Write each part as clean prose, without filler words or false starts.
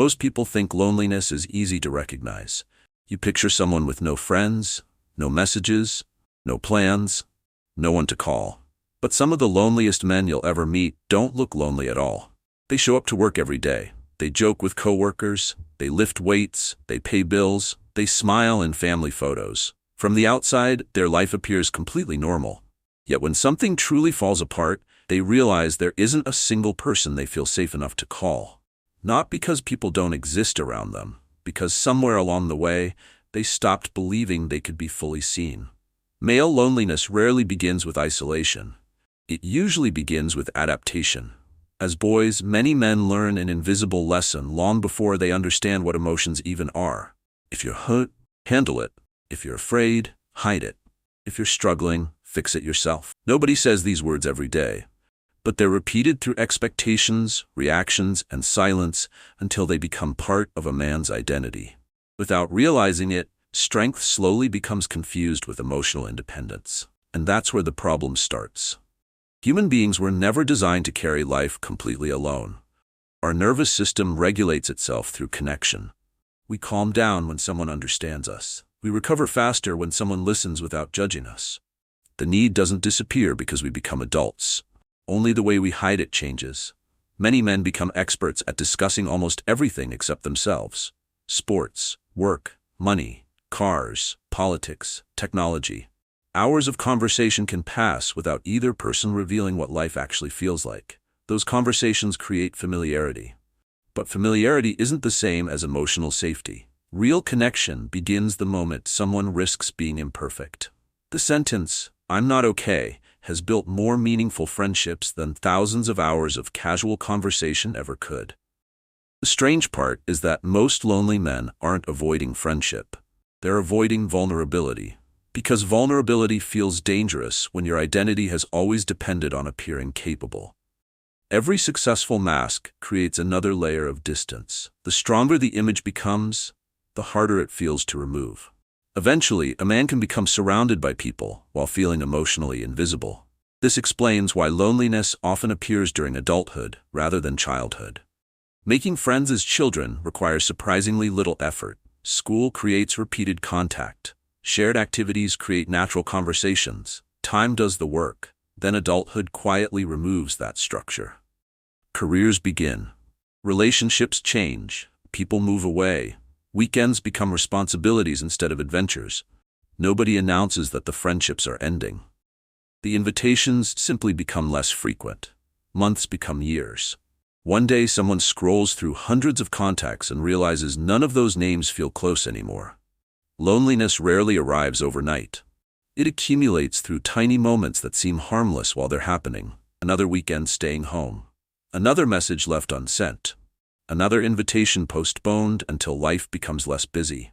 Most people think loneliness is easy to recognize. You picture someone with no friends, no messages, no plans, no one to call. But some of the loneliest men you'll ever meet don't look lonely at all. They show up to work every day. They joke with coworkers. They lift weights. They pay bills. They smile in family photos. From the outside, their life appears completely normal. Yet when something truly falls apart, they realize there isn't a single person they feel safe enough to call. Not because people don't exist around them, because somewhere along the way, they stopped believing they could be fully seen. Male loneliness rarely begins with isolation. It usually begins with adaptation. As boys, many men learn an invisible lesson long before they understand what emotions even are. If you're hurt, handle it. If you're afraid, hide it. If you're struggling, fix it yourself. Nobody says these words every day, but they're repeated through expectations, reactions, and silence until they become part of a man's identity. Without realizing it, strength slowly becomes confused with emotional independence. And that's where the problem starts. Human beings were never designed to carry life completely alone. Our nervous system regulates itself through connection. We calm down when someone understands us. We recover faster when someone listens without judging us. The need doesn't disappear because we become adults. Only the way we hide it changes. Many men become experts at discussing almost everything except themselves. Sports, work, money, cars, politics, technology. Hours of conversation can pass without either person revealing what life actually feels like. Those conversations create familiarity. But familiarity isn't the same as emotional safety. Real connection begins the moment someone risks being imperfect. The sentence, "I'm not okay," has built more meaningful friendships than thousands of hours of casual conversation ever could. The strange part is that most lonely men aren't avoiding friendship. They're avoiding vulnerability. Because vulnerability feels dangerous when your identity has always depended on appearing capable. Every successful mask creates another layer of distance. The stronger the image becomes, the harder it feels to remove. Eventually, a man can become surrounded by people while feeling emotionally invisible. This explains why loneliness often appears during adulthood rather than childhood. Making friends as children requires surprisingly little effort. School creates repeated contact. Shared activities create natural conversations. Time does the work. Then adulthood quietly removes that structure. Careers begin. Relationships change. People move away. Weekends become responsibilities instead of adventures. Nobody announces that the friendships are ending. The invitations simply become less frequent. Months become years. One day someone scrolls through hundreds of contacts and realizes none of those names feel close anymore. Loneliness rarely arrives overnight. It accumulates through tiny moments that seem harmless while they're happening. Another weekend staying home. Another message left unsent. Another invitation postponed until life becomes less busy.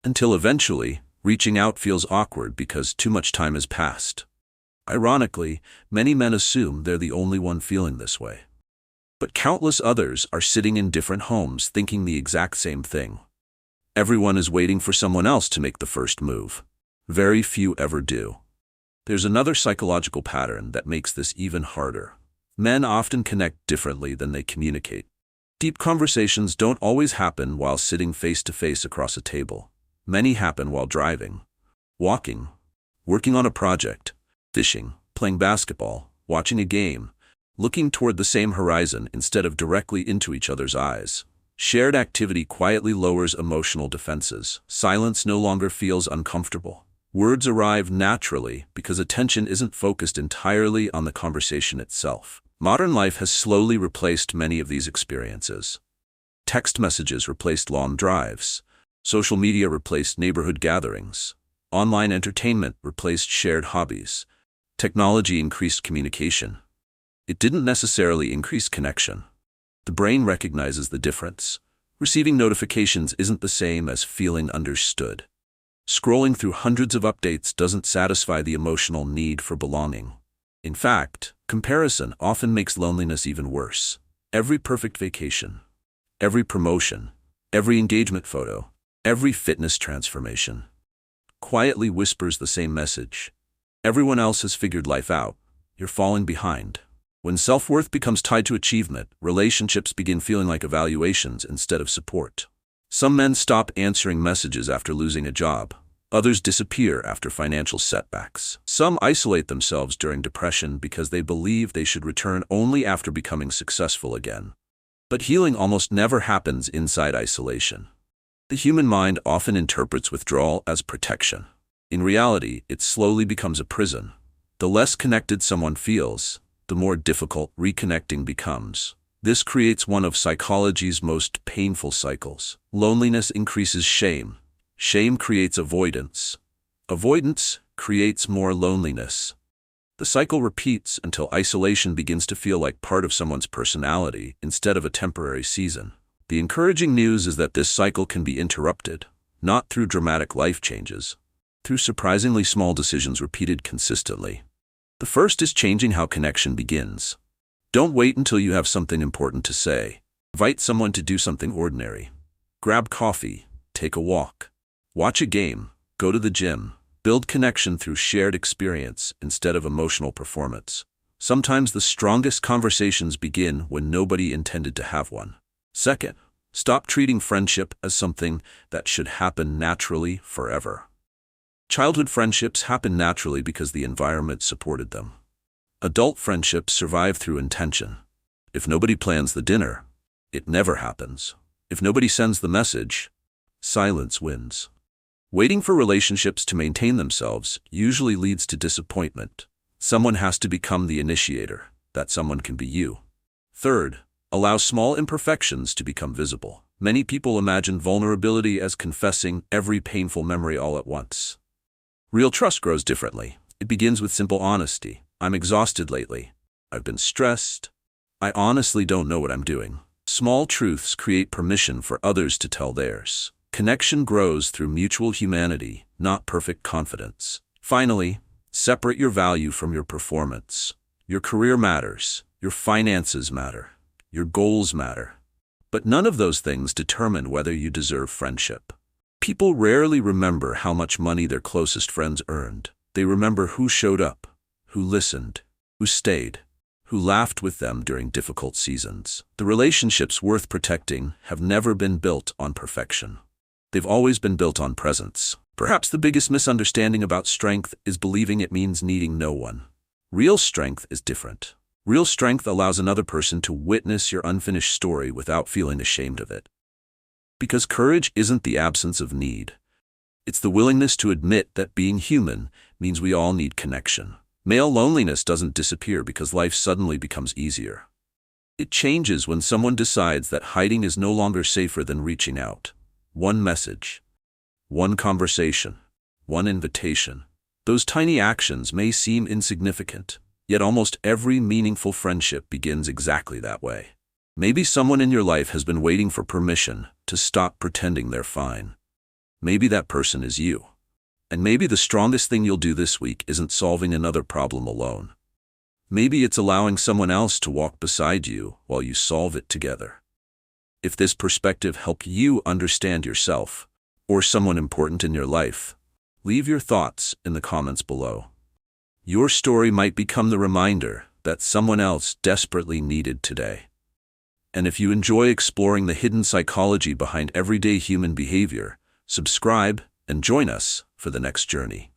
Until eventually, reaching out feels awkward because too much time has passed. Ironically, many men assume they're the only one feeling this way. But countless others are sitting in different homes thinking the exact same thing. Everyone is waiting for someone else to make the first move. Very few ever do. There's another psychological pattern that makes this even harder. Men often connect differently than they communicate. Deep conversations don't always happen while sitting face to face across a table. Many happen while driving, walking, working on a project, fishing, playing basketball, watching a game, looking toward the same horizon instead of directly into each other's eyes. Shared activity quietly lowers emotional defenses. Silence no longer feels uncomfortable. Words arrive naturally because attention isn't focused entirely on the conversation itself. Modern life has slowly replaced many of these experiences. Text messages replaced long drives. Social media replaced neighborhood gatherings. Online entertainment replaced shared hobbies. Technology increased communication. It didn't necessarily increase connection. The brain recognizes the difference. Receiving notifications isn't the same as feeling understood. Scrolling through hundreds of updates doesn't satisfy the emotional need for belonging. In fact, comparison often makes loneliness even worse. Every perfect vacation, every promotion, every engagement photo, every fitness transformation quietly whispers the same message. Everyone else has figured life out. You're falling behind. When self-worth becomes tied to achievement, relationships begin feeling like evaluations instead of support. Some men stop answering messages after losing a job. Others disappear after financial setbacks. Some isolate themselves during depression because they believe they should return only after becoming successful again. But healing almost never happens inside isolation. The human mind often interprets withdrawal as protection. In reality, it slowly becomes a prison. The less connected someone feels, the more difficult reconnecting becomes. This creates one of psychology's most painful cycles. Loneliness increases shame. Shame creates avoidance. Avoidance creates more loneliness. The cycle repeats until isolation begins to feel like part of someone's personality instead of a temporary season. The encouraging news is that this cycle can be interrupted, not through dramatic life changes, through surprisingly small decisions repeated consistently. The first is changing how connection begins. Don't wait until you have something important to say. Invite someone to do something ordinary. Grab coffee, take a walk. Watch a game, go to the gym. Build connection through shared experience instead of emotional performance. Sometimes the strongest conversations begin when nobody intended to have one. Second, stop treating friendship as something that should happen naturally forever. Childhood friendships happen naturally because the environment supported them. Adult friendships survive through intention. If nobody plans the dinner, it never happens. If nobody sends the message, silence wins. Waiting for relationships to maintain themselves usually leads to disappointment. Someone has to become the initiator. That someone can be you. Third, allow small imperfections to become visible. Many people imagine vulnerability as confessing every painful memory all at once. Real trust grows differently. It begins with simple honesty. I'm exhausted lately. I've been stressed. I honestly don't know what I'm doing. Small truths create permission for others to tell theirs. Connection grows through mutual humanity, not perfect confidence. Finally, separate your value from your performance. Your career matters. Your finances matter. Your goals matter. But none of those things determine whether you deserve friendship. People rarely remember how much money their closest friends earned. They remember who showed up, who listened, who stayed, who laughed with them during difficult seasons. The relationships worth protecting have never been built on perfection. They've always been built on presence. Perhaps the biggest misunderstanding about strength is believing it means needing no one. Real strength is different. Real strength allows another person to witness your unfinished story without feeling ashamed of it. Because courage isn't the absence of need. It's the willingness to admit that being human means we all need connection. Male loneliness doesn't disappear because life suddenly becomes easier. It changes when someone decides that hiding is no longer safer than reaching out. One message, one conversation, one invitation. Those tiny actions may seem insignificant, yet almost every meaningful friendship begins exactly that way. Maybe someone in your life has been waiting for permission to stop pretending they're fine. Maybe that person is you. And maybe the strongest thing you'll do this week isn't solving another problem alone. Maybe it's allowing someone else to walk beside you while you solve it together. If this perspective helped you understand yourself or someone important in your life, leave your thoughts in the comments below. Your story might become the reminder that someone else desperately needed today. And if you enjoy exploring the hidden psychology behind everyday human behavior, subscribe and join us for the next journey.